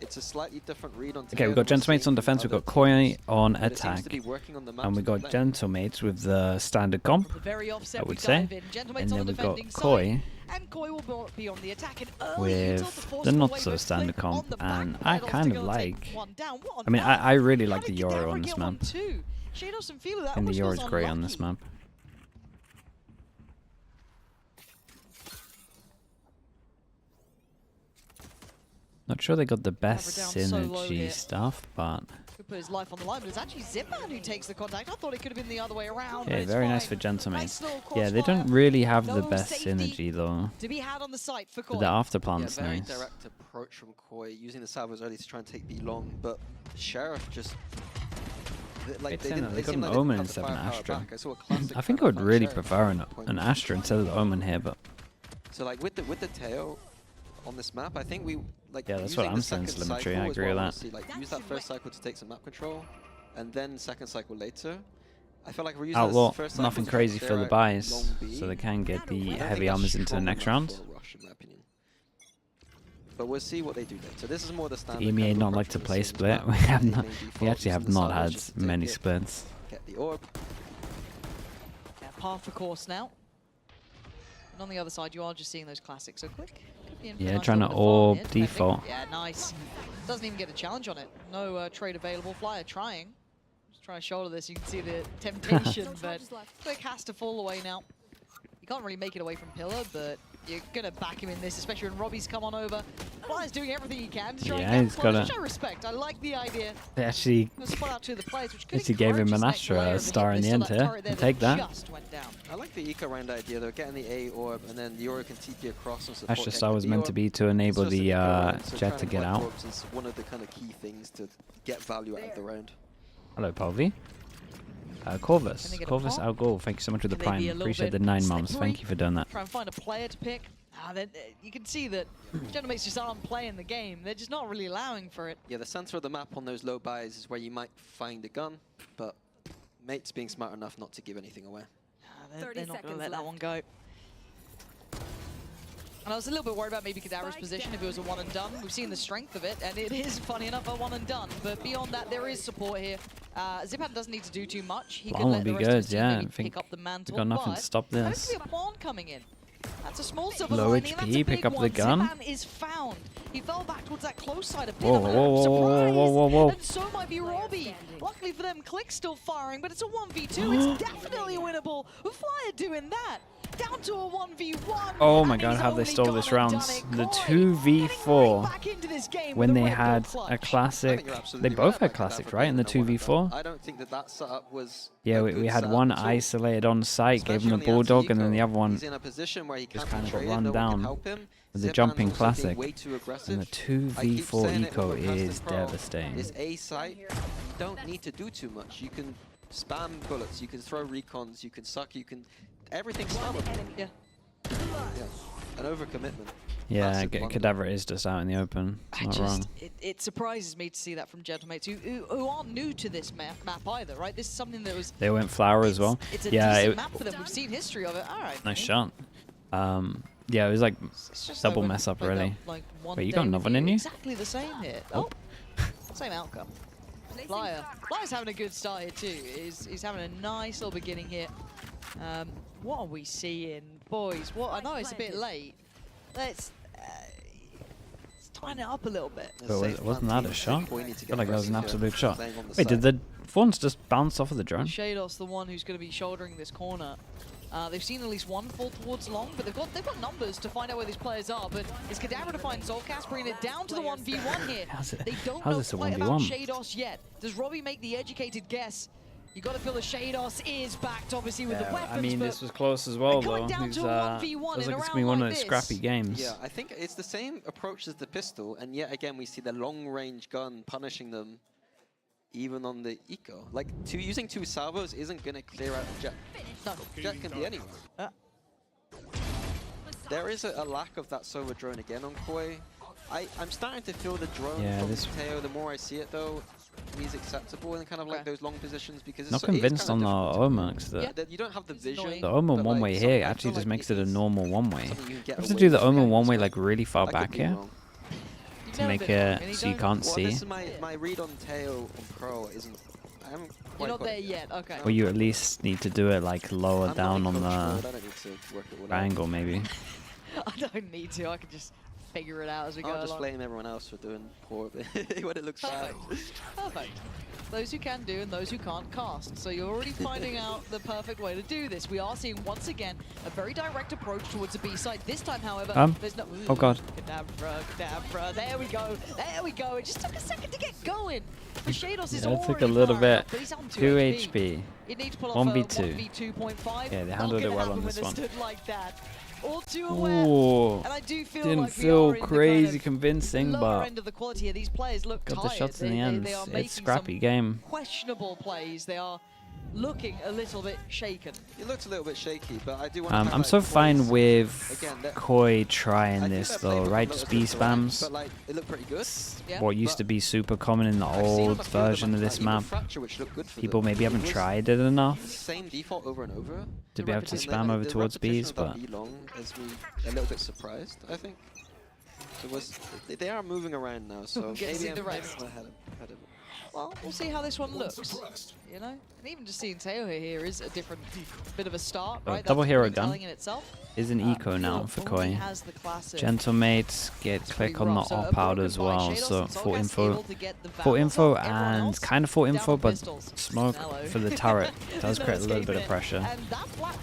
it's a slightly different read on. Okay, we've got Gentlemates on defense, we've got Koi on attack, and we got lane. Gentlemates with the standard comp, I would say, and then we've got Koi be on the attack with the not so standard comp, and I kind of like, I mean, I really like the Yoru on this map, and the Yoru's great on this map. Not sure they got the best synergy stuff, but could put his life on the line, but it's actually Zipman who takes the contact. I thought it could have been the other way around. yeah, very nice for Gentlemates. Yeah, they don't really have the best synergy though. To be had on the site for But the afterplant's very nice. direct approach from Koi, using the salvos early to try and take B long, but Sheriff just like They got an like Omen they instead of an Astra. I I would really prefer an Astra instead of the Omen here, but so like with the tail on this map, I think we like yeah, that's what I'm saying. Symmetry, I agree with that. Like use that first cycle to take some map control, and then second cycle later. I feel like we're using Outlaw, this first cycle nothing to crazy for the buys, long B. so they can get the I don't heavy think that's armors into the strong next enough round. for a rush, in my opinion. But we'll see what they do later. This is more the standard. EMEA kind of not like approach to from the play Sims split. map. We have They not. may We default actually have using the not salvos had just to take many it, splits. Get the orb. Yeah, par for course now. And on the other side, you are just seeing those classics. So quick. Yeah, trying to orb default. Yeah, nice. Doesn't even get a challenge on it. No trade available. Flyer trying. Just trying to shoulder this. You can see the temptation, but Quick has to fall away now. You can't really make it away from Pillar, but you're going to back him in this, especially when Robbie's come on over. Flyer's doing everything he can to try and he's get got which I respect. I like the idea. They actually Spot out to the players, which could actually gave him an encourage his next Astra layer a of the star in hit the list. end Still here. that turret there Take that. just went down. I like the eco round idea though, getting the A orb and then the Yoru can TP across and support. Astra getting star was the meant orb. to be to enable It's just the an eco round, so Jet trying to to get collect out. orbs is one of the kind of key things to get value out of the round. Hello, Palvi. Corvus. Can they get a Corvus pop? Algol, thank you so much for the Can they be prime. a little Appreciate the bit 9 months. slippery? Thank you for doing that. Try and find a player to pick. You can see that Gentlemates just aren't playing the game. They're just not really allowing for it. Yeah, the center of the map on those low buys is where you might find a gun, but Mate's being smart enough not to give anything away. They're not going to let that one go. And I was a little bit worried about maybe Cadaver's position if it was a one and done. We've seen the strength of it, and it is, funny enough, a one and done. But beyond that, there is support here. Zipan doesn't need to do too much. He Long can would let be the rest of his good, team yeah. maybe I think pick up the mantle. got nothing to but stop there's this. a pawn coming in. That's a small silver Low lining, and that's a HP, pick big up the one. gun. Zipan is found. He fell back towards that close side of Whoa, Pillar. whoa, whoa, Surprise! whoa, whoa, whoa. And so might be Robbie. Luckily for them, Click's still firing, but it's a 1v2. It's definitely winnable. Flyer doing that. Down to a 1v1. Oh my god, how they stole this round. The 2v4, when they had a classic, they both had classics, right, in the 2v4? I don't think that setup was. Yeah, we had one isolated on site, gave him a Bulldog, and then the other one he's in a position where he just can't kind of got trade, run no one can down help him. with the Zipan jumping also being classic. way too aggressive. And the I keep 2v4 saying it eco when it comes to is Pro. devastating. This A site, you don't need to do too much. You can spam bullets, you can throw recons, you can suck, you can. Everything's spammable. Yeah. Yeah. An overcommitment. Yeah, Massive blunder. Cadaver is just out in the open. It's not wrong. It surprises me to see that from Gentlemates, who aren't new to this map either, right? This is something that was. They went flower as well. It's a Yeah, decent map for them. We've seen history of it. All right. nice shot. Yeah, it was like It's just double like mess up, like really. Like Wait, you got another in you? Exactly the same here. Oh, same outcome. Flyer's having a good start here too. He's having a nice little beginning here. What are we seeing, boys? What? I know it's a bit late. Let's tighten it up a little bit. But wasn't that a shot? I feel like that was an absolute shot. Playing on the Wait, did side. the Fawns just bounce off of the drone? Shados, the one who's going to be shouldering this corner. They've seen at least one fall towards long, but they've got numbers to find out where these players are. But it's Cadaver to find Zolcast, bringing it down to the 1v1 here. They don't know this a quite about 1v1? Shados yet. Does Robbie make the educated guess? You got to feel that Shados is backed, obviously, with the weapons. I mean, but this was close as well, going though. down It's to a 1v1 feels in like a it's gonna be round one of like those this. scrappy games. Yeah, I think it's the same approach as the pistol, and yet again we see the long-range gun punishing them, even on the eco. Like using two salvos isn't gonna clear out the Jet. No. Jet can be anywhere. There is a lack of that solo drone again on Koi. I'm starting to feel the drone Yeah, from this- Teo. The more I see it, though, is acceptable in kind of like those long positions because it's Not so, it is convinced on kind the of difficult to Omax that that you don't have the vision. annoying. the Omen but, one way like, here I actually feel just like makes it a is normal one way. something you can get I have to away do the from Omen getting one way into. like really far I could back be here. wrong. to make it so you can't Well, see. this is my read on Teo on Pro isn't. I haven't quite You're not got there it yet. Okay. Or you at least need to do it like lower I'm down not on in coach mode, the I don't need to work it all out. triangle, maybe. I don't need to. I can just figure it out as we go I'll just along. blame everyone else for doing poor when it looks bad. Perfect. Perfect. Those who can do and those who can't cast. So you're already finding out the perfect way to do this. We are seeing once again a very direct approach towards the B side. This time, however, there's no. Oh god. Kadabra, Kadabra. There we go. There we go. It just took a second to get going. But Shados is Yeah, it already took a little firing bit. up, but he's on 2 HP. HP. You need to pull off 1v2. 1v2.5. Yeah, they Not handled it gonna well happen on when this they're one. stood like that. All too aware. Ooh. And I do feel Didn't like we feel are in the crazy kind of convincing, lower but end of the quality here. These players look got tired. the shots in the They end. are making It's scrappy some game. questionable plays. They are looking a little bit shaken. It looks a little bit shaky, but I do want to I'm so fine with Again, that- Koi I trying think this their though, playbook right? looks Just B good, right? spams. But like, it looked pretty good. Yeah. What used to be super common in the I've seen on old a few of them, version of this even map. Fracture, which looked good for People them. maybe haven't It was tried it enough Same default over and over. to be able to repetition. spam And over the towards repetition Bs, of that but B long has me a little bit surprised, I think. It was, they are moving around now, so Gets maybe in the I'm rest. ahead of it. Well, we'll see how this one looks. You know, and even just seeing Teo here is a different bit of a start, Oh, right? double That's hero pretty gun. telling in itself. is an eco now for Only Koi. has the classic. Gentlemate, get Pretty click on the rough. So a op out broken as by well, Shados so and full Solgas info. able to get the Full valves info off. Everyone and else kind of full down info, on but pistols. smoke Mellow. for the turret does There's no create a little bit escaping of it. pressure. And that flat.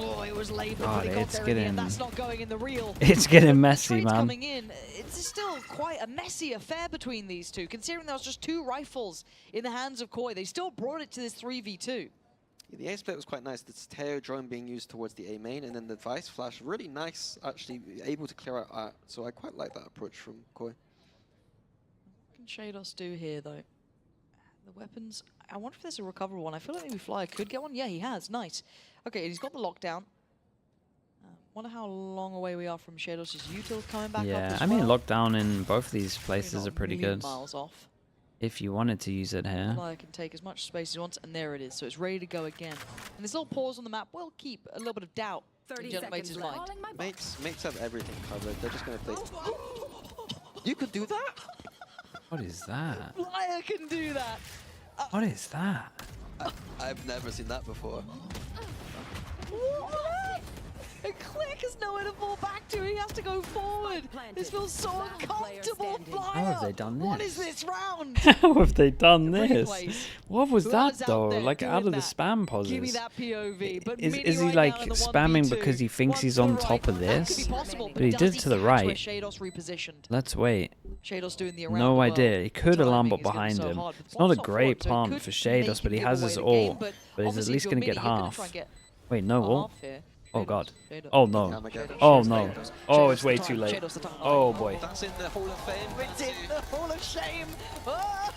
Oh, it was labored, God, but it got it's there in the getting- end. That's not going in the reel. It's getting But messy, the trades man. coming in, it's still quite a messy affair between these two, considering there was just 2 rifles in the hands of Koi. They still brought it to this 3v2. Yeah, the A split was quite nice. The Teo drone being used towards the A main, and then the Vice Flash, really nice, actually able to clear out art. So I quite like that approach from Koi. What can Shados do here, though? The weapons, I wonder if there's a recoverable one. I feel like maybe Flyer could get one. Yeah, he has. Nice. Okay, he's got the lockdown. Wonder how long away we are from Shados' util coming back up Yeah, as I mean well. lockdown in both of these Maybe places not are a pretty million good. miles off. If you wanted to use it here. Flyer can take as much space as he wants, and there it is. So it's ready to go again. And this little pause on the map will keep a little bit of doubt in 30 Gentleman's seconds mind. left. Mates have everything covered. They're just going to play. You could do that? What is that? Flyer can do that. What is that? I've never seen that before. What? And Click has nowhere to fall back to. He has to go forward. This feels so Last player uncomfortable. standing. Flyer. How have they done What this? is this round? How have they done this? Replays. What was that Whoever's out though? there like out doing of the that, spam pauses. Give me that POV. But Is Mini he right like now in the spamming 1v2. because he thinks One he's to on the top right. of That could this? be possible, But he does did it to the catch where right. Shados repositioned. Let's wait. Shados doing the around No the idea. world. He could have Timing landed is gonna be behind so him. hard. It's not a One's great forward, so it plant could for make Shados, but he him has give his away the game, ult. but But he's at obviously least if going to you're get Mini, you're gonna half. try and get Wait, no ult? half here. Oh Shados, god. Shados. Oh no. Armageddon. Oh Shados no. Shados. Oh, it's Shados way the too time, late. Shados the time. Oh boy. That's in the Hall of Fame. It's in the Hall of Shame. Ah!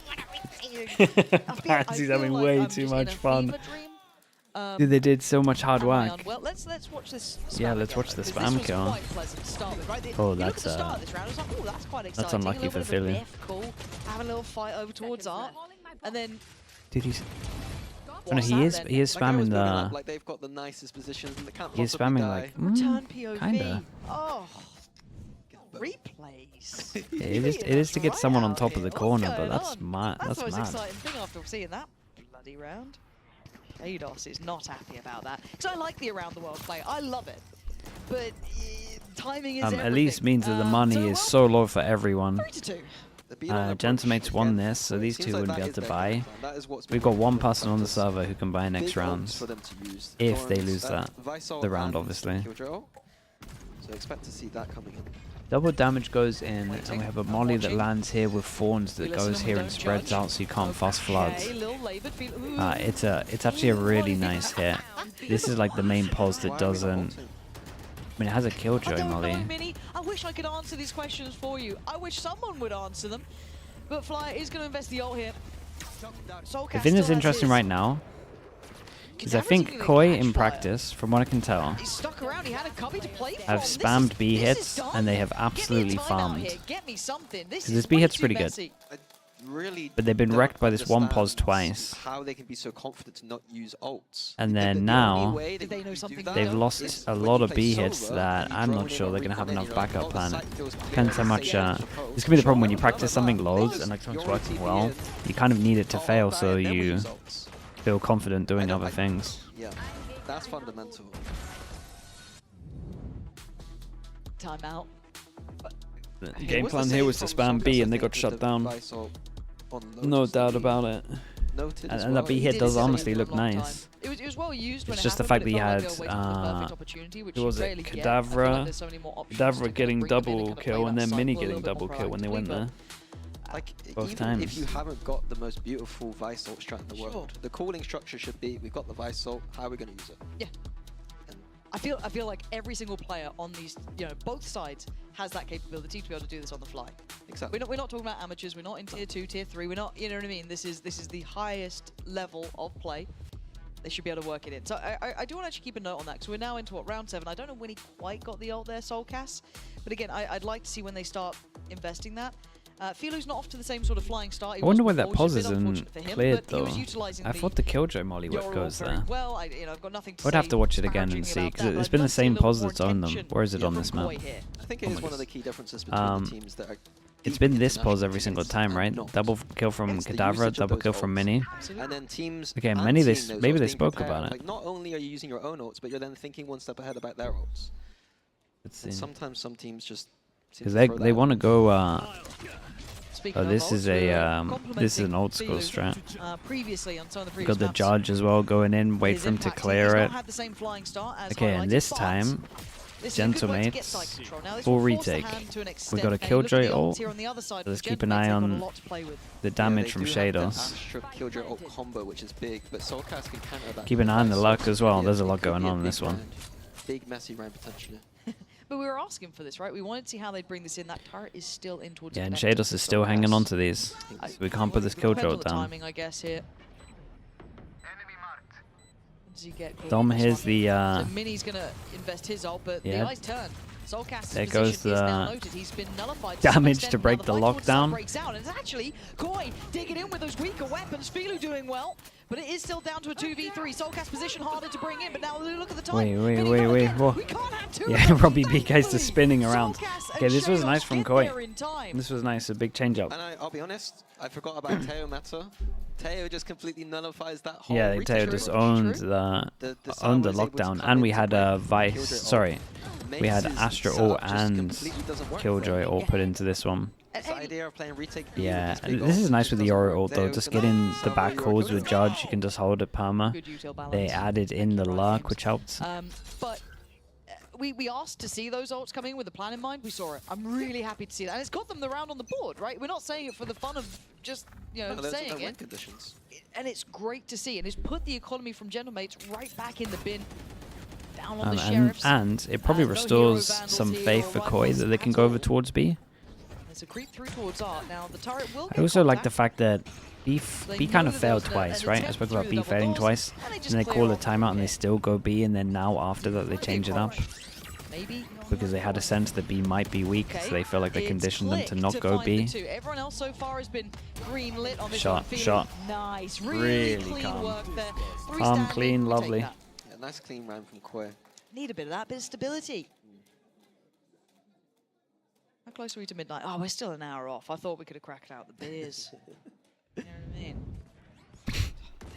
What are we seeing? He's having way I'm too just in much a fun. fever dream. Dude, they did so much hard Am I work. on? Well, let's watch this. Yeah, spam let's again, watch the because spam this was kill. quite pleasant to start with, right? Oh, You look at that's, the start of this round. It's like, oh, that's quite exciting. unlucky a little for bit of Philly. biff, cool. Having a little fight over towards Art, and then Dude, he's no, what's he that is then? he is Like I was spamming building up, the like they've got the nicest positions and they can't he is possibly spamming die. like return POV. kinda. Oh, replays. Yeah, it is Beating us to get right someone on out top of here. the What's corner, but going that's on? mad. That's That's the most mad. exciting thing after seeing that bloody round. Ados is not happy about that. Because I like the around the world play. I love it. But timing is everything. At least means that the money is well, so low for everyone. 3-2. The B-line approach, Gentlemate's won again, this, so it these seems two like wouldn't be that able is to their buy. game plan. That is what's We've been got one working person on the for them. server who can buy next Big round. odds for them to use. If they Thorns, lose that. Visol The round, and obviously. Killjoy. So expect to see that coming in. Double damage goes in, and we have a molly that watching. lands here with thorns We that listen goes and we here and don't spreads judge. out, so you can't fast flood. Okay, little laboured feel. Ooh. It's actually a really nice hit. This is like the main pulse that Why are we not doesn't. ulting? I mean, it has a I killjoy don't molly. know, Mini. I wish I could answer these questions for you. I wish someone would answer them. But Flyer is going to invest the ult here. Soulcast The thing still that's has interesting his. right now is I Cadaver's think thinking they Koi catch in Flyer. practice, from what I can tell, He's stuck around. He had a cubby to play from. have This spammed is- B this is hits done. and they have Get me a absolutely timeout farmed. here. Get me something. This 'Cause is this B way hit's too pretty good. messy. really But they've been don't wrecked by this one pos understand twice. how they can be so confident to not use ults. And The then only now, way Did they know you something do that they've No. lost is a when lot you of play B hits solo that and you I'm drone not in sure on they're going to have recon and enough you're like, backup oh, the plan. site feels clear Depends how and much, safe, I suppose. this can be the problem when you Sure, practice none something of that. loads Because and like something's you're working OTP well, and you kind of need it to all fail that, so and then we you use ults. feel confident doing I other things. Yeah, that's fundamental. Timeout. The It game was the plan same here was to from spam B Sokas, and I they got think, shut with the down. Vice ult on Lotus No that doubt we about it. noted as And well. that B He hit did does it honestly for a look long time. nice. It was well used when It's it just the happened, fact that but he it felt had, like they were waiting for the perfect opportunity, which who you was it, rarely get. I feel like Kadavra? there's so many more options Kadavra to kind of getting bring them in and double kind of kill play and that then cycle Mini a little getting bit more double kill when they went proactively, there. Like, Both even times. if you haven't got the most beautiful Vice ult strat in the world, the calling structure should be, we've got the Vice ult, how are we going to use it? Yeah. And I feel like every single player on these, both sides has that capability to be able to do this on the fly. exactly. We're not talking about amateurs. We're not in tier 2, tier 3. We're not, you know what I mean? This is the highest level of play. They should be able to work it in. So I do want to actually keep a note on that because we're now into round 7. I don't know when he quite got the ult there, Soulcast, but again, I'd like to see when they start investing that. Philo's not off to the same sort of flying start. I wonder why that pause isn't cleared though. I I thought the Killjoy Molly whip goes there. well. I've got nothing to I would say have to watch it again and disparagingly see about because that, but it's I'd been the love to see a same little pause more that's on them. attention Where is it on from this Koi map? here. I think it is one of the key differences between the teams that are It's deep been this pause international every single teams time, and right? not. Double kill from It's the Kadavra, usage of double those kill from ults. Mini. And then teams Okay, aren't many they seeing those maybe ults they being spoke prepared. about it. Like, not only are you using your own ults, but you're then thinking one step ahead about their ults. Let's And see. sometimes some teams just seem Because to they throw they that want to out. go. Speaking Oh, of this is ults, we a were this is an complimenting old school Philu, strat. previously on some of the We previous got the maps. Judge as well going in. Wait His for him to impact, clear he's it. not had the same flying start as Okay, and highlighted, this but time, this is a good Gentle way to get Mates, side control. Now, this full will force the retake. hand to an We extent. got a Now, you look at Killjoy the ults ult. here on the other side So let's for keep Gentle an eye Mates, they've got a on lot to play with. the Yeah, damage they from do have the Shados. Astra Killjoy ult combo, which is big, but Soulcast can counter that. Keep an eye on the Vice luck ult. as well. Yeah, There's a it lot could going be a on in big this one. round. Big messy round potentially. But we were asking for this, right? We wanted to see how they'd bring this in. That turret is still in towards Yeah, and connector. Shados is still hanging on to these. So we can't put this Depends Killjoy on the down. timing, I guess, here. Does he get caught Dom, on this here's one? the So Mini's going to invest his ult, but yeah. the eye's turn. Soulcast's There position goes is now the noted. He's been nullified to some damage extent. to Now break the fight towards side lockdown. breaks out, and it's actually Koi digging in with those weaker weapons. Philu doing well, but it is still down to a 2v3. Soulcast position harder to bring in, but now look at the time. Wait. Mini Whoa. we can't have two Yeah, of them, Robbie BK's just thankfully. spinning around. Soulcast Okay, and this was Shados nice from get Koi. there in time. This was nice, a big change up. And I'll be honest, I forgot about Teo meta. Teo just completely nullifies that whole Yeah, retake Teo route. just owned The owned the Salvo is able to lockdown, come and we into had break a the Vice. Killjoy ult. Sorry, we had Mace's Astra setup ult just and completely doesn't work for Killjoy him. ult put into this one. This idea of playing retake Yeah, with and big this ults is nice just with the doesn't Yoro work. ult though. Teo's Just gonna getting the Salvo back Yoro calls Killjoy. with Judge, you can just hold it perma. Good util balance. They added in the Right luck, games. which helped. But we asked to see those ults coming with a plan in mind. We saw it. I'm really happy to see that. And it's got them the round on the board, right? We're not saying it for the fun of just, No, those are saying the win it. conditions. And it's great to see. And it's put the economy from Gentlemates right back in the bin. Down on the Sheriffs. And it probably No restores hero vandals some here faith or for rifles Koi that they can at go over all. towards B. There's a creep through towards Art. Now, the turret will I get also like the contact. fact that B They kind know of that there failed was twice, an right? I attempt spoke through about the B double failing doors, twice, and they and just they clear call a off timeout and they there. still go B, and then now after that they Might be change it up Maybe. because they had a sense that B might be weak, so they feel like they it's conditioned them to clicked not go find the B. two. Everyone else so far has been green lit on this Shot, one. Feeling shot. Nice. Really Really clean calm. work there. Three Calm, standing, clean, we take lovely. that. Yeah, nice clean round from Koi. Need a bit of that, bit of stability. How close are we to midnight? Oh, we're still an hour off. I thought we could have cracked out the beers. You know what I mean?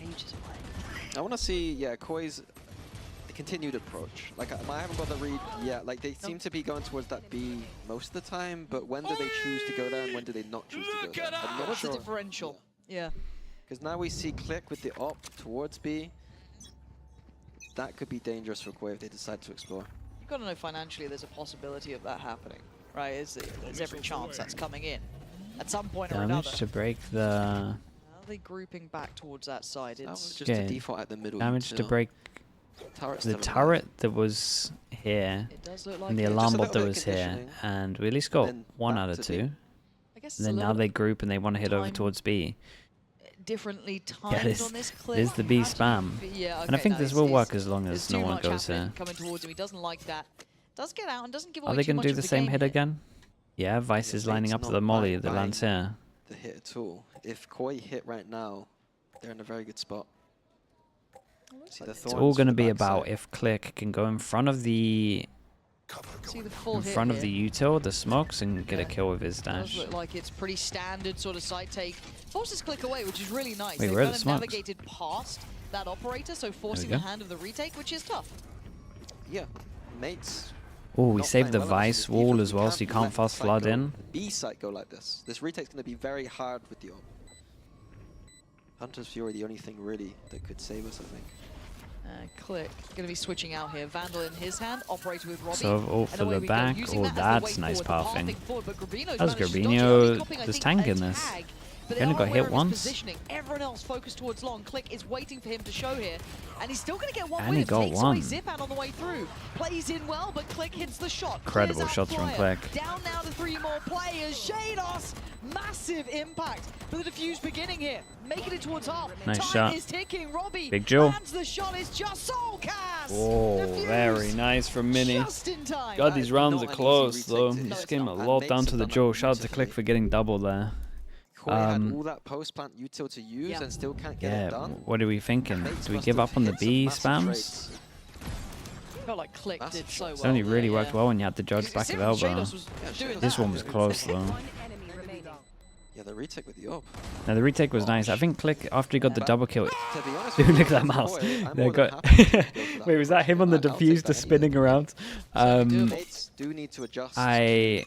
Ages away. I want to see, yeah, Koi's continued approach. Like, I haven't got the read yet. Like, they seem to be going towards that B most of the time, but when do they choose to go there and when do they not choose to go there? I'm not What's sure. the differential? Yeah. Because now we see Click with the op towards B. That could be dangerous for Koi if they decide to explore. You've got to know financially there's a possibility of that happening, right? There's every chance that's coming in at some point or another. Damage to break the... Are they grouping back towards that side? That was It's just a Okay. default at the middle. Damage to util. break Turret's the still alive. turret that was here, it does look like and the it. alarm Just a bot little that bit was here, conditioning. and we at least got then 1 back out of to 2. B. I guess it's And a then now little they group and they want to hit over time towards B. differently timed this- on this clip. this is the B How do you spam. Yeah, And I okay, think no, this it's- will it's- work as long there's as too no one much goes happening here. coming towards him. He doesn't like that. Does get out and doesn't give Are away they too going much to do of the the same game hit here. again? Yeah, Vice Yeah, is lining Fate's up not the molly buying that lands here. the hit at all. if Koi hit right now, they're in a very good spot. See the It's thorns all going to from the be about backside. if Click can go in front of the See the full hit of here. the util, the smokes, and get a Yeah. kill with his Does dash. look like it's pretty standard sort of side take. Forces Click away, which is really nice. Wait, They've where are kind the of smokes? navigated past that operator, so forcing go. the hand of the retake, which is tough. Yeah, mates. Oh, we not saved the playing well enough in Vice this wall defense. as We well, so you can't let fast site flood go- in. B site go like this. This retake's going to be very hard with the AWP. Hunter's Fury, the only thing really that could save us, I think. Click going to be switching out here. Vandal in his hand, operator with Robbie. So all And for away the we go, back. using Oh, that as the that's way nice forward, the pathing. pathing forward, but Gravino's How's managed to dodge it, Gravino only copying, I just think, a tanking this? tag, but they He only are got aware hit of his once. positioning. Everyone else focused towards long. Click is waiting for him to show here, and he's still going to get one And win. he got Takes one. away Zipan on the way through. Plays in well, but Click hits the shot. Incredible Clears out shots from Flyer. Click. Down now to 3 more players. Shados, massive impact for the defuse beginning here. Making it towards half. Nice Time shot. is ticking. Robbie Big Joe. lands the shot. It's just Soulcast. Oh, Defuse very nice from Mini. just in time. God, That these is rounds not are an easy close retake though. to- You No, just it's gave him a not. And lot mates down have to the done that Joe. Shout out to beautifully. Click for getting double there. Koi had Um, all that post-plant util to use Yeah. and still can't get Yeah, it done. what are we thinking? Mates Do we must give have up on the hit some B massive spams? trades. Felt like Click That's did so well. It's only really there, worked yeah. well when you had to judge back of Shados elbow. was doing This that. one was close though. Yeah, the retake with the AWP. Now the retake was nice. I think Click, after he got the But- double kill, To be honest dude, with you, look at that as mouse. Koi, I'm They more than got. happy to go for that Wait, was that him on the I'll take diffuse that just any spinning day. around? Mates do need to adjust. I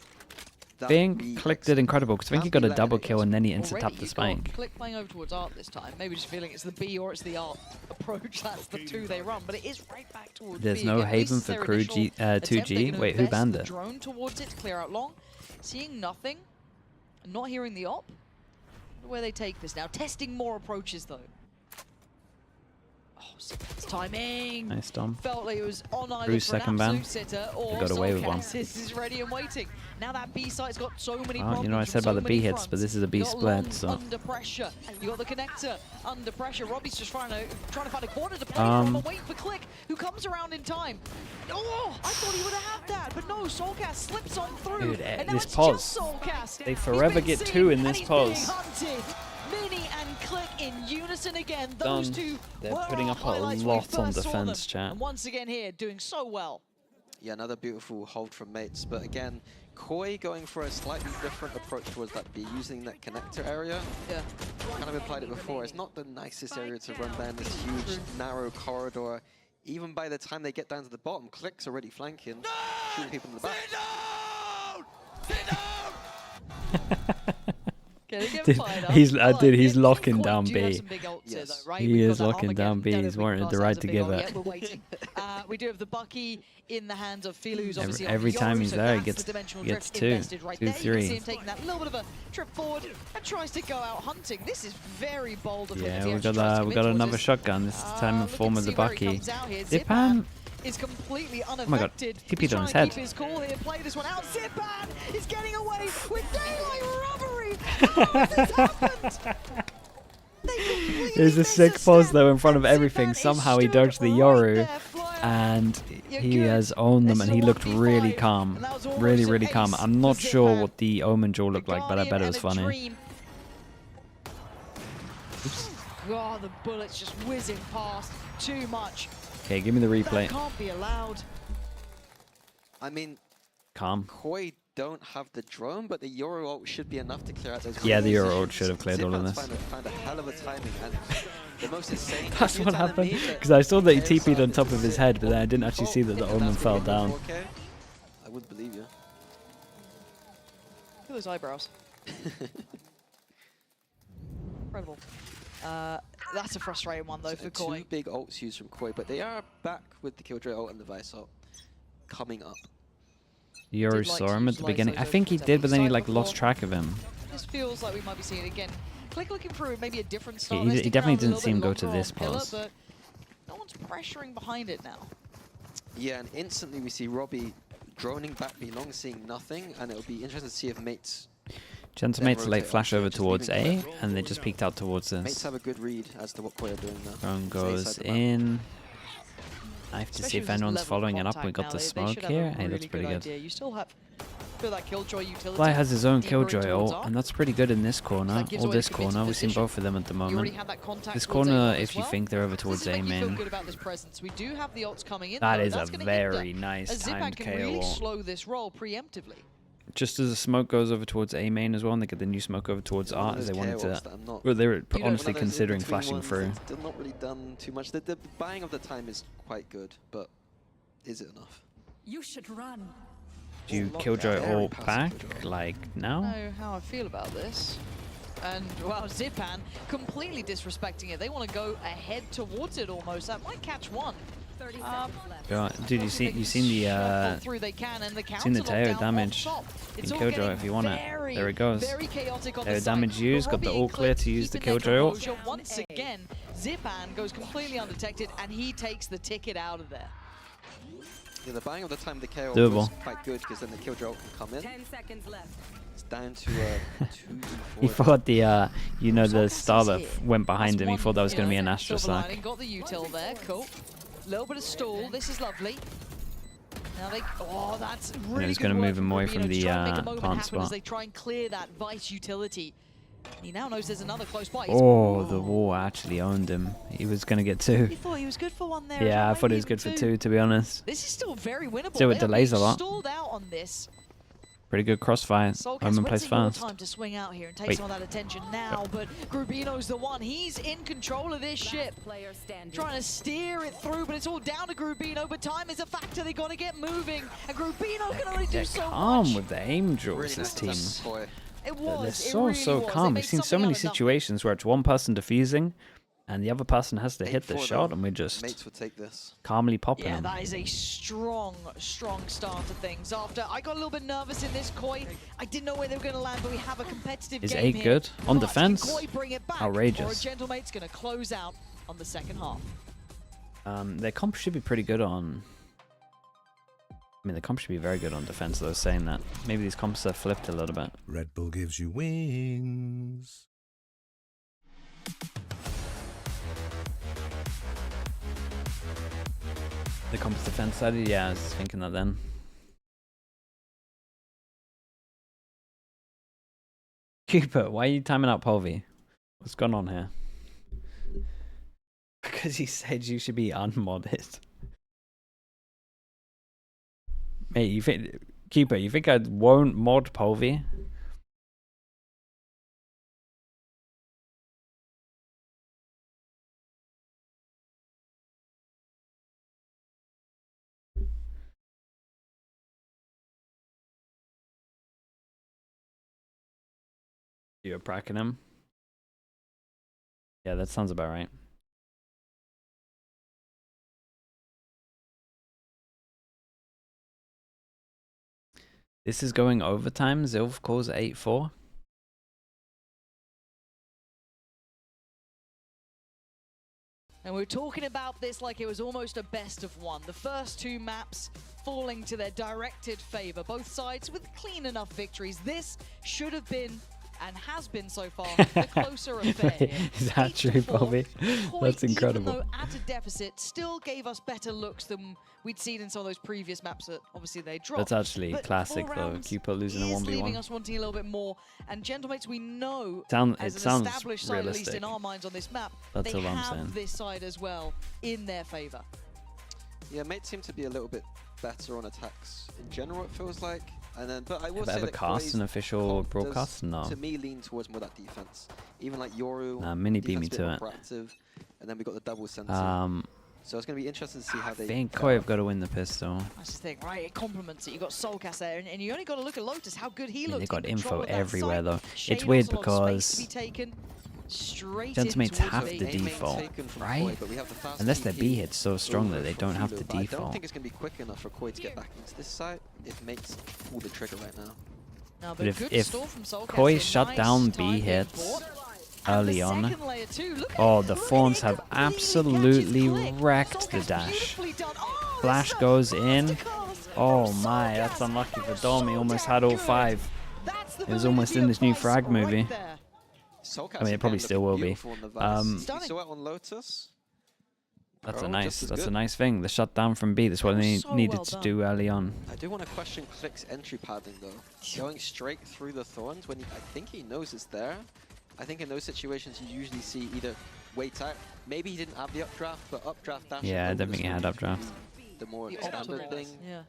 That think be Click did excellent. incredible because I think he Can't got be a double letting it kill go. and then he insta-tapped Already the you've got spike. Click playing over towards Art this time. Maybe just feeling it's the B or it's the Art approach. That's the two they run, but it is right back towards There's B no again. At least haven it's for their crew initial G, attempt. They're 2G. gonna Wait, who invest banned the it? drone towards it to clear out long. Seeing nothing, not hearing the op. Where they take this now. Testing more approaches though. Oh, it's timing. Nice Dom. Felt like it was on either Crew's for an second ban. absolute sitter or got away with one. Soulcast is ready and waiting. Now that B site's got so many Well, problems. you know I from said about so the B many hits, but fronts. this is a B You got split, Long so- under pressure. You got the connector under pressure. Robbie's just trying to find a corner to play from and waiting for Click, who comes around in time. Oh, I thought he would have had that, but no. Soulcast slips on through. Dude, and now this it's pause. just Soulcast. They He's forever been get seen, two in and this he's pause. being hunted. Mini and Click in unison again. Those Done. two They're were putting our up a highlights when we lot on first saw defense, them. chat. And once again here, doing so well. Yeah, another beautiful hold from Mates. But again, Koi going for a slightly different approach towards that B, using that connector area. Yeah. Kind of implied it before. It's not the nicest area to run down this huge, narrow corridor. Even by the time they get down to the bottom, Click's already flanking, shooting people in the back. Dude, he's locking down B. Yes. He is locking down B. He's warranted the right to give it. We do have the Bucky in the hands of Filu, who's obviously every on time Yoru, he's so there, he that's gets- the dimensional gets drift two. invested right 2, there. You can see 3. him taking that little bit of a trip forward and tries to go out hunting. This is very bold of him. Yeah, as he we actually got tries to we commit got towards another this. shotgun. This time in Look form and of the see where he Bucky. comes out here. Zipan. Is completely my God, unaffected. he peed He's on his trying head. to keep his cool here, play this one out. Zipan is getting away with daylight robbery. How has this happened? They completely There's a miss sick step, pause though in front of and everything. Zipan is Somehow he stood dodged the right Yoru, there, Flyer. and You're he good. has owned them, This and is he a looked 1v5, really calm. and that was almost Really, an really calm. ace I'm for not sure Zipan. what the Omen jaw looked like, but I bet it was Guardian funny. and a dream. Oh, the bullets just whizzing past. Too much. Okay, give me the That replay. can't be allowed. I mean, Calm. Koi don't have the drone, but the Euro ult should be enough to clear out those. Yeah, the positions. Euro ult should have cleared all of Zipan's this. Found a hell of a timing, and the most insane. That's what happened. Because I saw that he TP'd on top of his head, but then I didn't actually see that the Omen fell down. I wouldn't believe you. Look at those eyebrows. Incredible. That's a frustrating one, though, So for two Koi. big ults used from Koi, but they are back with the Killjoy ult and the Vice ult coming up. Yoru like saw to him at the utilize beginning. those I think he options did, that but then he we've like seen lost before. track of him. This feels like we might be seeing it again. Click looking for maybe a different style. He They're sticking definitely around a didn't little see him bit go to longer this on Pillar, pause. but no one's pressuring behind it now. Yeah, and instantly we see Robbie droning back belong, seeing nothing, and it'll be interesting to see if Mates Gentleman's like rotate flash onto over it, just towards leaving A, Koi. and they just peeked out towards Mates this. have a good read as to what Koi are doing now. Drone Stay inside goes the map. in. I have to Especially see if with this anyone's level of following it up. contact We got now, the they smoke should have a here. Hey, really that's pretty good. idea. You still have Feel that Killjoy utility. Fly has his own deeper Killjoy towards ult, R. and that's pretty good in this corner. That gives Or away this the committed corner, we've seen position. both of them at the You already moment. had that contact This towards corner, A if you well. think they're over This towards is A making you feel main, good about this presence. We do have the ults coming in. that though. is That's a gonna very hinder, nice as Zipan timed can KO really ult. slow this roll preemptively. Just as the smoke goes over towards A main as well, and they get the new smoke over towards One R of as those they wanted KO to. ults that I'm not- Well, they were You know, honestly One of those considering in-between flashing ones through. that's still not really done too much. The buying of the time is quite good, but is it enough? You should run. Do you Lockdown. Killjoy Very ult passive back? Killjoy. Like, I now? know how I feel about this. And, well, Zipan completely disrespecting it. They want to go ahead towards it almost. That might catch one. 30 seconds left. Yeah, dude, you seen the Shuffle through they can, and the seen the counter Teo knockdown damage off top. in It's all Killjoy getting if you want it. very, There it goes. very chaotic on Teo the side. damage used, But got the Robbie all clear to Eclipse use the keeping their Killjoy ult. composure once again. Zipan goes completely undetected, and he takes the ticket out of there. Yeah, the buying of the time the KO Doable. was quite good because then the Killjoy ult can come in. 10 seconds left. It's down to 2v4. He thought the, you know, the Solkas star is that here. went behind That's him. He one, thought that was you going to be know, an Astra silver Slack. lining. Got the util there, cool. Little bit of stall, this is lovely. Now they, oh, that's really he's good gonna work move him away Rubino from to the, try and make a moment plant happen as spot. they try and clear that Vice utility. He now knows there's another close by. Oh, the wall actually owned him. He was going to get two. He thought he was good for one there. Yeah, I maybe thought it was even good for two, to be honest. This is still very winnable. Still, it They are delays a being lot. Stalled out on this. Pretty good crossfire. Solkas, Omen when's plays it your fast. time to swing out here and take Wait. some of that attention now, but Grubino's the one. He's in control of this ship. Last player standing. Trying to steer it through, but it's all down to Grubino. But time is a factor. They got to get moving, and Grubino can only do They're so calm much. with the aim Really draws, this nice team. boy. It They're was. so, it really so was. They calm. made We've seen so something many out of nothing. situations where it's one person defusing, and the other person has to hit the 8-4 shot, though. and we're just Mates would take this. calmly popping Yeah, them. that is a strong, strong start to things. After I got a little bit nervous in this Koi, I didn't know where they were going to land, but we have a competitive Is game 8 here. good? On But defense? can Koi bring it back, Outrageous. Or a Gentlemate's going to close out on the second half. Their comp should be pretty good on... I mean, the comp should be very good on defense, though, saying that. Maybe these comps are flipped a little bit. Red Bull gives you wings. The comp's defense side? Yeah, I was thinking that then. Cooper, why are you timing out Polvi? What's going on here? Because he said you should be unmodded. Mate, you think... Keeper, you think I won't mod Polvi? You're pracking him? Yeah, that sounds about right. This is going overtime. Zilf calls 8-4. And we were talking about this like it was almost a best of one. The first two maps falling to their directed favor, both sides with clean enough victories. This should have been, and has been so far, the closer affair here. Is that true, 8-4. Bobby? Koi, That's incredible. Even though at a deficit, still gave us better looks than we'd seen in some of those previous maps that obviously they dropped. That's actually But classic, 4 though. rounds Cooper losing a is leaving 1v1. us wanting a little bit more. And Gentlemates, we know It as an sounds established side, at least realistic. in our minds on this map, That's they all I'm have saying. this side as well in their favor. Yeah, mates seem to be a little bit better on attacks in general, it feels like. And then, but I will Have I say ever that cast Koi's an official comp does, broadcast? No. to me, lean towards more that defense. Even like Yoru, Nah, Mini beat me defense a bit to more it. proactive. And then we got the double center. So it's going to be interesting to see how I they. think pair Koi up. have got to win the pistol. That's the thing, right? It complements it. You got Soulcast there, and you only got to look at Lotus, how good he I mean, looks. they got in control info of that everywhere, site. though. It's Shadows, weird a lot of space because to be taken. Straight Gentlemates in towards have B. to Aim main default, taken from right? Koi, but we have the fast unless their TP B hit's so strong over that they from don't have to Filo, but I don't default. think it's going to be quick enough for Koi to get back into this site if mates pull the trigger right now. No, But good if stall from Soulcast Koi here. shut Nice down B time being hits bought. And early the on, second layer too. Look at oh, it. the Look at Fawns it. have Completely absolutely catches click. wrecked the Soulcast dash. beautifully done. Oh, Flash that's goes a in. masterclass Oh from my, that's Soulcast. unlucky That for was Dom. He so almost damn had all good. 5. That's the It was almost in validity this of new Vice frag right movie. there. Soulcast I mean, it probably again still will looking be. beautiful on the Vice. Stunning. You saw it on Lotus. That's Oh, a just nice. as That's a good. nice thing. The shutdown from B. That's what they So needed well to done. do early on. I do want to question Click's entry padding though. Going straight through the thorns when I think he knows it's there. I think in those situations you usually see either wait out. Maybe he didn't have the updraft, but updraft dash. Yeah, I don't think he had updraft. The more The standard optimal. thing Yeah.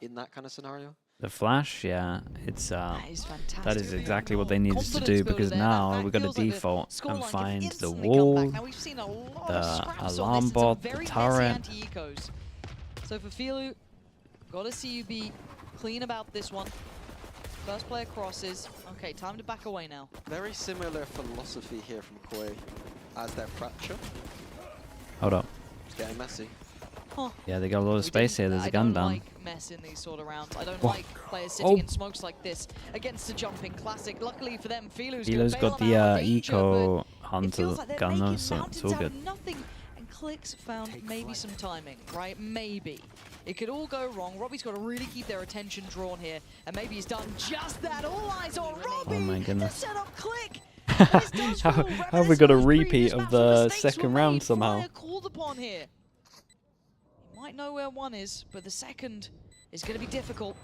in that kind of scenario. The flash, yeah, it's That is fantastic. that is exactly what they needed to Confidence do, builder because there. now That we've got to feels like the default scoreline and can find the instantly come back. wall, Now we've seen a lot the of scraps alarm on this. bot, It's the a very turret. messy anti-ecos. So for Filu, gotta see you be clean about this one. First player crosses. Okay, time to back away now. Very similar philosophy here from Koi as their fracture. Hold up. It's getting messy. Huh. Yeah, they got a lot of space here. There's a gun I don't down. like mess in these sort of rounds. I don't Whoa. like players sitting Oh. in smokes like this against a jumping classic. Luckily for them, Filu's Filo's got the eco hunter gun though, so it's all good. Nothing. And Clicks found maybe some timing, right? Maybe. It could all go wrong. Robbie's got to really keep their attention drawn here, and maybe he's done just that. All eyes on Robbie. Oh my goodness. To set up Click. How have we got a repeat of the second round somehow? Flyer called upon here. He might know where one is, but the second is going to be difficult.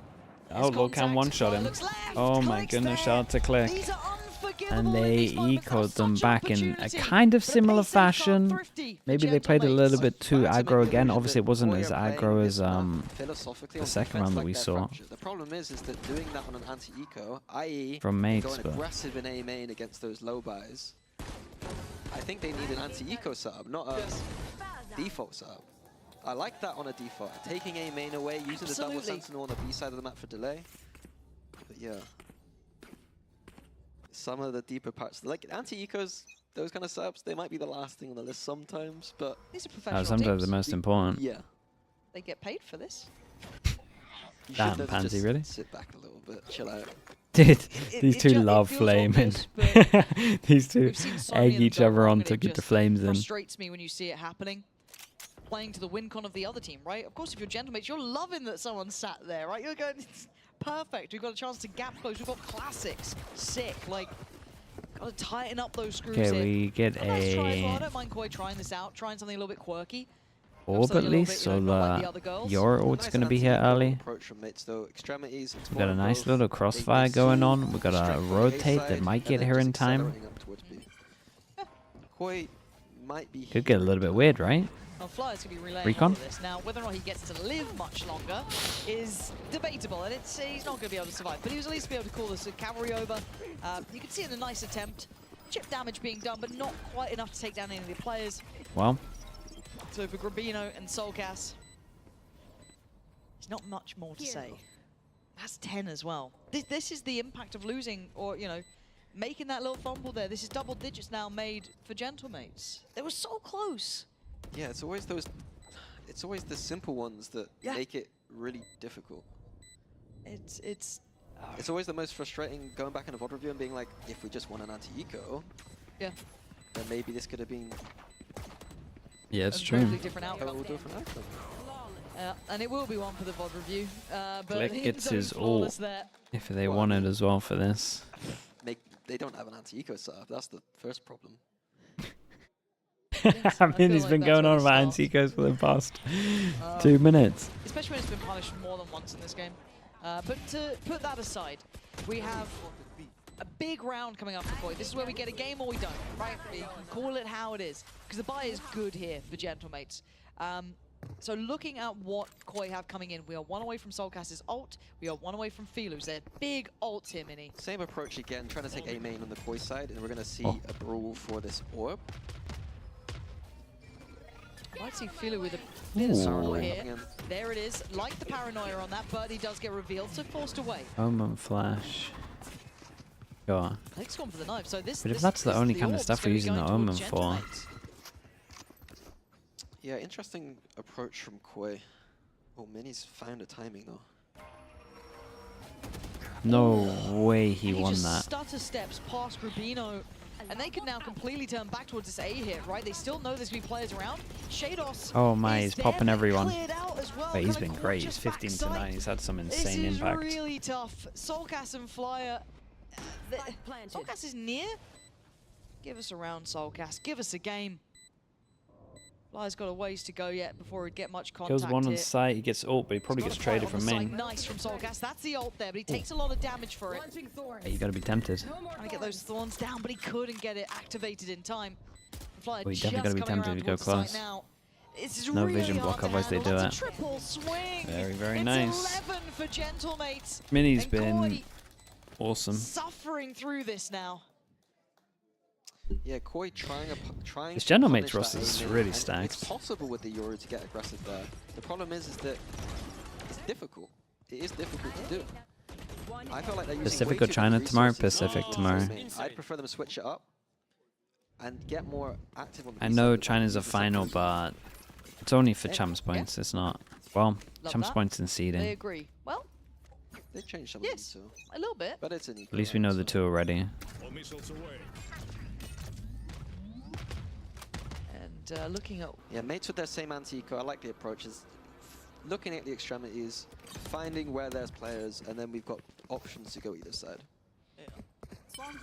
Oh, look, can one-shot him. Oh my goodness, shout out to Click. These are unforgivable And in they these moments. ecoed That's them such back in a opportunity. kind of But similar pace is far fashion. thrifty for Maybe they played a little Gentlemates. bit too Trying to make aggro the again. illusion Obviously, it that wasn't Koi as are playing aggro this as map philosophically the on second defense round that like we their saw. fracture. The problem is that doing that on an anti-eco, i.e. From going Mates, but aggressive in A main against those low buys, I think they need an anti-eco setup, not a default setup. I like that on a default. Taking A main away, using the double Absolutely. sentinel on the B side of the map for delay. But yeah. Some of the deeper parts, like anti-ecos, those kind of setups, they might be the last thing on the list sometimes, but These are professional sometimes teams. the most important. yeah. They get paid for this. You Damn, should Pansy, just really? sit back a little bit, chill out. Dude, It- these it two ju- it love feels flaming. obvious, These two We've seen so many egg of them each go other wrong, on and to it get the just flames in. frustrates me when you see it happening. Playing to the win con of the other team, right? Of course, if you're Gentlemates, you're loving that someone sat there, right? You're going, it's perfect. We've got a chance to gap close. We've got classics. Sick. Like, got to tighten up those screws Okay, here. we get A nice try as well. I a don't mind Koi trying this out, trying something a little bit quirky. orb something at a little least, bit, so not like the the other girls. your orb's Nice going to be here anti-eco early. approach from Mates, though. Extremities, We've got a nice both. little They crossfire zoom going on. We've got straight a from the A rotate that side, might and get then here just in time. accelerating up towards B. Koi might be Could get a little bit weird, right? Well, Flyer's going to be relaying Recon? all of this. Now, whether or not he gets to live much longer is debatable, and he's not going to be able to survive. But he was at least be able to call this a cavalry over. You can see in a nice attempt, chip damage being done, but not quite enough to take down any of the players. Well, So for Grabino and Soulcas, there's not much more to say. That's 10 as well. This is the impact of losing, or, you know, making that little fumble there. This is double digits now made for Gentlemates. They were so close. Yeah, it's always the simple ones that Yeah. make it really difficult. It's It's always the most frustrating going back in a VOD review and being like, if we just won an anti-eco, yeah, then maybe this could have been yeah, it's a true. totally different a outcome. total different outcome. And it will be one for the VOD review. But Click it's gets only his flawless ult. there. If they Well, wanted as well for this. They don't have an anti-eco setup. That's the first problem. Yes, I I mean, feel he's like been that's going where on it about starts. anti-ecos for the past Um, 2 minutes. Especially when it's been punished more than once in this game. But to put that aside, we have a big round coming up for Koi. This is where we get a game or we don't, right? We can call it how it is. Because the buy is good here for Gentlemates. So looking at what Koi have coming in, we are one away from Soulcast's ult. We are one away from Filu's. They're big ults here, Mini. Same approach again, trying to take A main on the Koi side, and we're going to see Oh. a brawl for this orb. Might see Filu with a bit of support Ooh. here. There it is. Like the paranoia on that, but he does get revealed, so forced away. Omen flash. Go on. Click's gone for the knife, so this. But if this- that's the this- only kind of orb's stuff we're gonna be using the going Omen towards for. Gentlemates. Yeah, interesting approach from Koi. Oh, Mini's found a timing though. No way he And won just that. stutter steps past Rubino, and they can now completely turn back towards this A hit, right? They still know there's going to be players around. Shados Oh my, is he's there, popping but everyone. cleared out as well, But he's kinda been great. gorgeous He's 15 to backside. 9. He's had some This insane is impact. really tough. Soulcast and Flyer. Spike planted. Soulcast is near. Give us a round, Soulcast. Give us a game. Flyer's got a ways to go yet before he'd get much contact. Kills one on here. site, he gets ult, but he probably He's gets got a traded fight on from the main. side. Nice from Soulcast. That's the ult there, but he takes a lot of damage for it. Hey, you gotta be tempted. Trying to get those thorns down, but he couldn't get it activated in time. Flyer Well, you just definitely gotta be coming tempted around if you go towards the site close. now. It's No really vision hard block, to otherwise they handle. do That's it. a triple swing. Very, very It's nice. 11 for Gentlemates. Mini's And been Koi awesome. suffering through this now. Yeah, Koi trying This to Gentlemates punish roster that is A-main, really and stacked. It's possible with the Yoru to get aggressive there. The problem is that it's difficult. It is difficult to do. I feel like they're using Pacific way or too China many tomorrow? resources Pacific on tomorrow. A-main. I'd prefer them to switch it up and get more active on the I B know side. China's a Use the final, separate- but it's only for Yeah. champs points. It's not. Well, Love champs that. points and They seeding. agree. Well, They changed some yes, of them too. a little bit. But it's an equal At least we know round, the so- two already. And looking at Yeah, mates with their same anti-eco, I like the approaches. Looking at the extremities, finding where there's players, and then we've got options to go either side.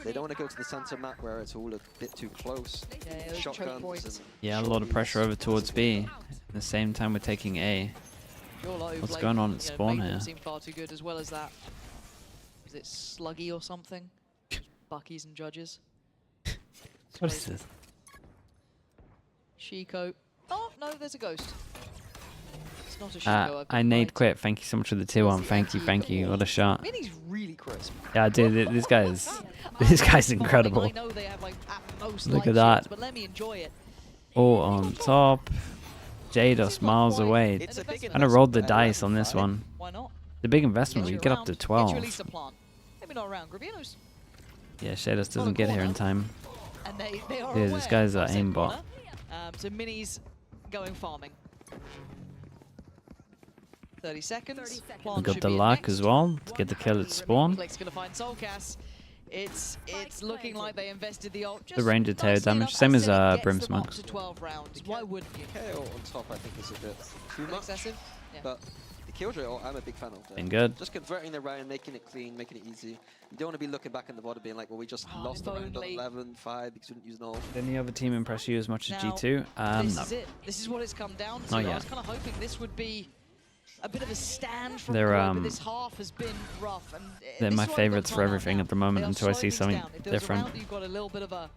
They don't want to go to the center map where it's all a bit too close. yeah, those choke Shotguns points. and Yeah, a lot of pressure over towards B. At the same time, we're taking A. What's going on at spawn here? Seem far too good as well as that. Is it Sluggy or something? Buckies and Judges. What is this? Shiko. Oh no, there's a ghost. It's not a Shiko. I nade quit. Thank you so much for the tier 1. Thank you, thank you. What a shot. Mini's really crisp. Yeah, dude, this guy is this guy's incredible. I know they have like at most Look light at that. shots, but let me enjoy it. All on top. Jados miles away. It's a big Kind of rolled the investment at dice on this 11.5. one. Why not? The big investment, we you get up to around, Get you 12. at least a plant. Maybe not around. Gravino's, Yeah, Shados doesn't get here in time. and they are Dude, this guy's an aimbot. So Mini's going farming. 30 seconds. We Plant got should the be in luck next. as well to get the kill at spawn. Click's gonna find Soulcast. It's looking like they invested the ult. The Ranger tail nicely damage, enough, same as it gets Brim them up Smokes. to 12 rounds. Why wouldn't you? KO on top, I think, is a bit too Bit much. excessive. Yeah. But the Killjoy ult, I'm a big fan of that. Been good. Just converting the round, making it clean, making it easy. You don't want to be looking back in the bottom being like, well, we just Oh, lost the if round on only. 11-5 because we didn't use an ult. Did any other team impress you as much as Now, G2? This No. is it. This is what it's come down to. Not I yet. was kind of hoping this would be a bit of a stand from They're, Koi, but this half has been rough. And They're this my is what favourites they've for got time everything now. at the moment They are until I see slowing things something down. If there was a different. round you've got a little bit of a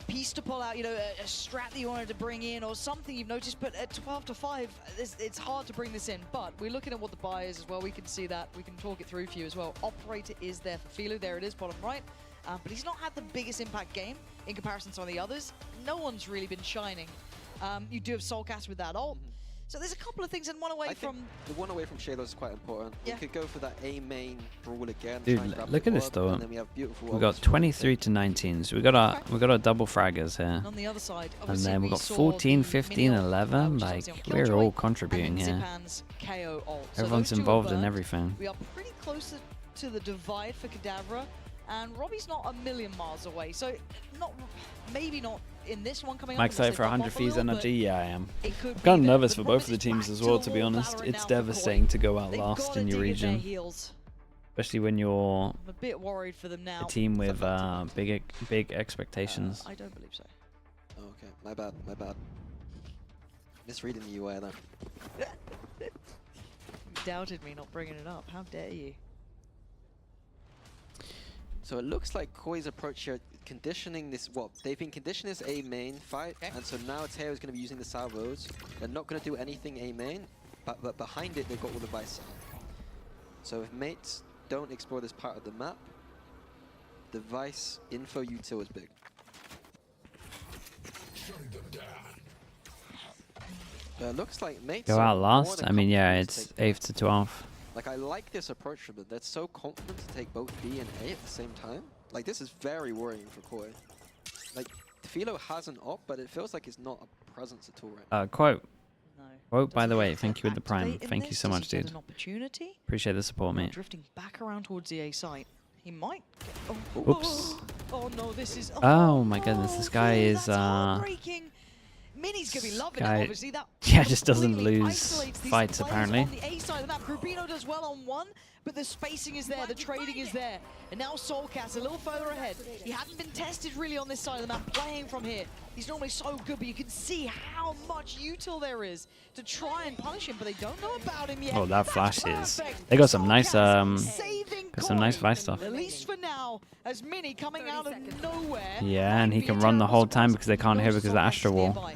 piece to pull out, you know, a strat that you wanted to bring in or something you've noticed, but at 12-5, it's hard to bring this in. But we're looking at what the buy is as well. We can see that. We can talk it through for you as well. Operator is there for Philo. There it is, bottom right. But he's not had the biggest impact game in comparison to some of the others. No one's really been shining. You do have Soulcast with that ult. So there's a couple of things, and one away I from... think the one away from Shadows is quite important. Yeah. We could go for that A main brawl again. Dude, try and grab look the at this board, though. And then we have beautiful We got ults. 23 to 19, so we got a double fraggers here. And on the other side, And obviously then we we got saw 14, the 15, mini ult, 11. which is Like, obviously on we're Killjoy, all contributing and then here. Zipan's KO ult. So Everyone's those two involved are in burnt. everything. We are pretty close to the divide for Kadavra, and Robbie's not a million miles away. So maybe not in this one coming I'm up. unless excited they for buff 100 off a fees little, energy. Yeah, I am. but it could be Kind of there. nervous But for both of Robbie's the teams back as to well, the to be wall honest. battle It's now for Koi. devastating to go out They've last gotta in your dig in their region, heels. especially when you're I'm a bit worried for them now. a team with big expectations. I don't believe so. Oh, okay, my bad, my bad. Misreading the UI there. You doubted me not bringing it up. How dare you? So it looks like Koi's approach here, conditioning this, they've been conditioning this A main fight, Okay. and so now Teo is going to be using the salvos. They're not going to do anything A main, but behind it they've got all the Vice side. So if mates don't explore this part of the map, the Vice info util is big. Looks like mates Go are out more last. than I mean, yeah, confident to it's take 8 to 12. Like, I like this approach from them. They're so confident to take both B and A at the same time. Like, this is very worrying for Koi. Like, Philo has an op, but it feels like it's not a presence at all right now. Quote. No. Quote, by Does the he way, get to thank you with the prime. activate in Thank you this? so Does much, he get dude. an opportunity? Appreciate the support, mate. Drifting back around towards the A site. He might get... Oops. Oh no, this is... Oh my goodness, this guy Philo, is, that's heartbreaking. Mini's gonna be loving guy- it, obviously. That Yeah, just doesn't completely lose isolates these fights, players apparently. On the A side of the map, Grubino does well on one, But the spacing is there, the trading is there. And now Soulcast a little further ahead. He hadn't been tested really on this side of the map, playing from here. He's normally so good, but you can see how much util there is to try and punish him, but they don't know about him yet. Oh, that That's flash is. perfect. They got some nice Saving got some nice Koi. vice stuff. At least for now, as Mini coming out of nowhere. Yeah, and he can run the whole time because they can't hear because of the Astro Wall.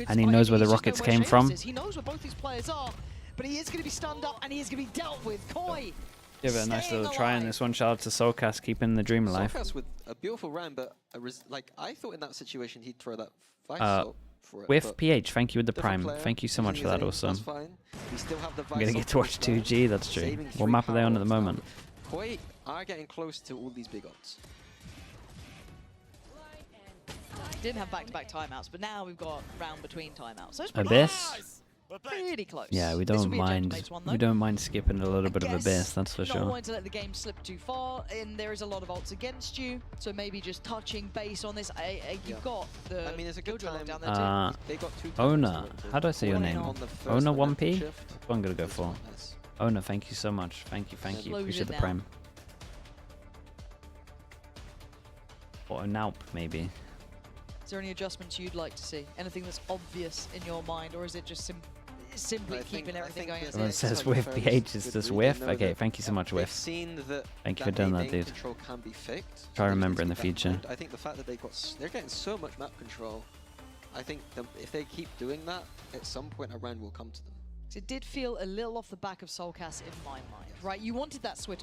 And he knows where the rockets came from. He knows where both these players are, but he is going to be stunned up and he is going to be dealt with. Koi. Give it a nice little try in this one. Shout out to Soulcast keeping the dream alive. Soulcast with a beautiful round, but like I thought in that situation he'd throw that vice ult for it. With but PH, thank you with the different prime. player, Thank you so much for using that his also. aim, that's fine. We still have the I'm gonna vice get ult to watch as well, 2G, that's true. saving What 3 map are they on at power the ults now. moment? Koi are getting close to all these big odds. Didn't have back-to-back timeouts, but now we've got round between timeouts. So it's Abyss? pretty close. Yeah, we This will don't be a mind. Gentleman's one, though. We don't mind skipping a little bit of Guess Abyss, that's for not sure. wanting to let the game slip too far, and there is a lot of ults against you, so maybe just touching base on this. You've got the I mean, it's a good Killjoy time. down there too. They got 2 Ona, times to work how do I say your Ona name? on the first Ona momentum 1P? shift. That's what I'm gonna go for. Nice. Ona, thank you so much. Thank you, thank you. Loaded Appreciate the now. prime. Or a Naup, maybe. Is there any adjustments you'd like to see? Anything that's obvious in your mind, or is it just simply keeping everything going as Everyone is? says whiff PH, is this whiff? Okay, thank you so much, They've whiff. seen that Thank you for doing that, main dude. control can be faked. Try so they remember in need the to keep that future. mind. I think the fact that they're getting so much map control, I think if they keep doing that, at some point a round will come to them. It did feel a little off the back of Soulcast in my mind, right? You wanted that switch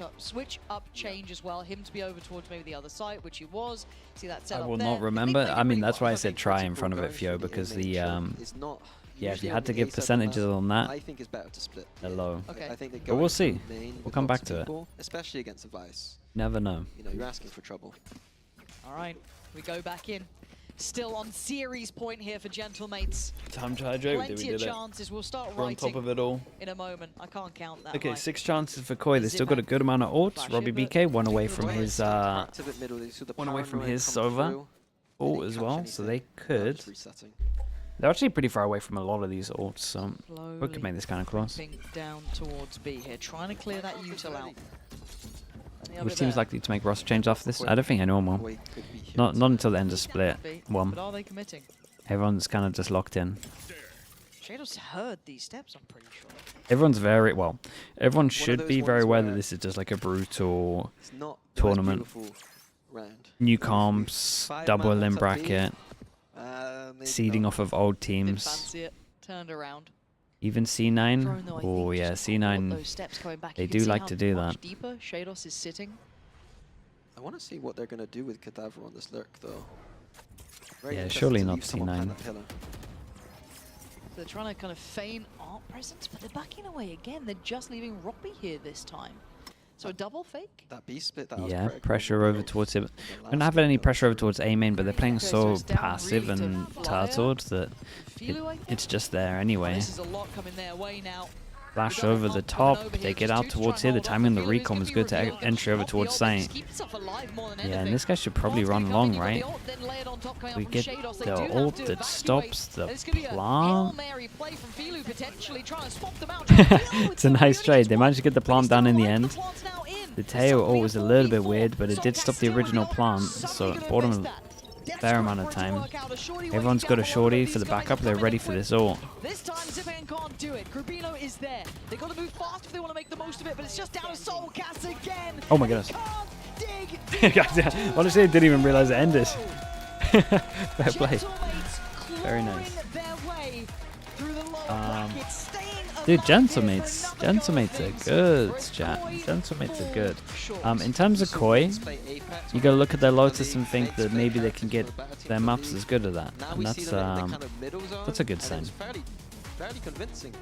up change as well, him to be over towards maybe the other side, which he was. See that I setup will there. not And they remember. played it I mean, really that's well. why I said try in front of it, Fio, because the yeah, if you had to give percentages on that, I think it's better to split. they're low. Okay. I think that But we'll going see. main We'll with come lots back of to it. people, especially against a Vice. Never know. You know, you're asking for trouble. All right, we go back in. Still on series point here for Gentlemates. Time to hydrate. Plenty of chances. We'll start We're on top writing of it all. in a moment. I can't count that. Okay, high. 6 chances for Koi. They still got a good amount of ults. Flash Robbie it, but BK, one away take it from away. his Active at middle, they saw the one away from paranoia his come Sova through. ult They as didn't well, catch so they anything. could. Just resetting. They're actually pretty far away from a lot of these ults, so we Slowly could make this kind of close. creeping down towards B here, trying to clear that util out. Which team's likely to make roster change after this? I don't think anyone will. Koi could be hit. Not until the end of split But 1. are they committing? Everyone's kind of just locked in. Shadows heard these steps, I'm pretty sure. Everyone's very well. Everyone should those be very ones aware that where this is just like a brutal It's not the most tournament. beautiful round. New comps, double in bracket, Maybe seeding not. off of old Didn't teams. fancy it, turned around. Even Drone, C9. though, I Oh think yeah, just caught C9. those steps coming back. They You can do see like how to do much that. deeper Shados is sitting. I want to see what they're going to do with Cadaver on this lurk, though. Very Yeah, interested surely to not leave someone behind C9. that pillar. They're trying to kind of feign art presence, but they're backing away again. They're just leaving Roppy here this time. So a double fake? That B split, that was Yeah, critical. pressure over towards him. The We don't last have any game, though. pressure over towards A main, but they're playing Okay, so so it's down passive really to and Flyer. turtled that Filu, I think? it's just there anyway. This is a lot coming their way now. Flash We've got a over the monk coming top, over they here, get just out two to towards try here, and the hold timing on up. the Filu is recon gonna was be good to revealed. entry over Off the towards ult, site. just keep yourself alive more than Yeah, and anything. this guy should probably One's run gonna come, long, you've got right? the ult, then layered on top coming out We from get Shados. They the do have ult to that evacuate, stops the and it's gonna be a Hail plant. Mary play from Filu, potentially trying to spot them out. It's a nice trade. They managed to get the plant down in the end. The tail ult was a little bit weird, but it did stop the original plant, so it bought him a fair amount of time. Everyone's got a shorty for the backup. They're ready for this ult. This time Zipan can't do it. Grubino is there. They got to move fast if they want to make the most of it, but it's just down to Soulcast again. Oh my goodness. Can't dig Guys, yeah, honestly, I didn't even realize it ended. Fair play. Gentlemates Very nice. clawing their way through the lower bracket, staying Dude, alive here Gentlemates. for another Gentlemates go are of good, things. chat. Koi Gentlemates are good. short. In terms of Koi, Let's play Apex you on gotta the look at their league, Lotus and think Fates that play maybe they Apex can with get the better team their in the maps league. as good as that. Now And we that's see them in the kind of middle zone, that's a good and sign. it's fairly convincing.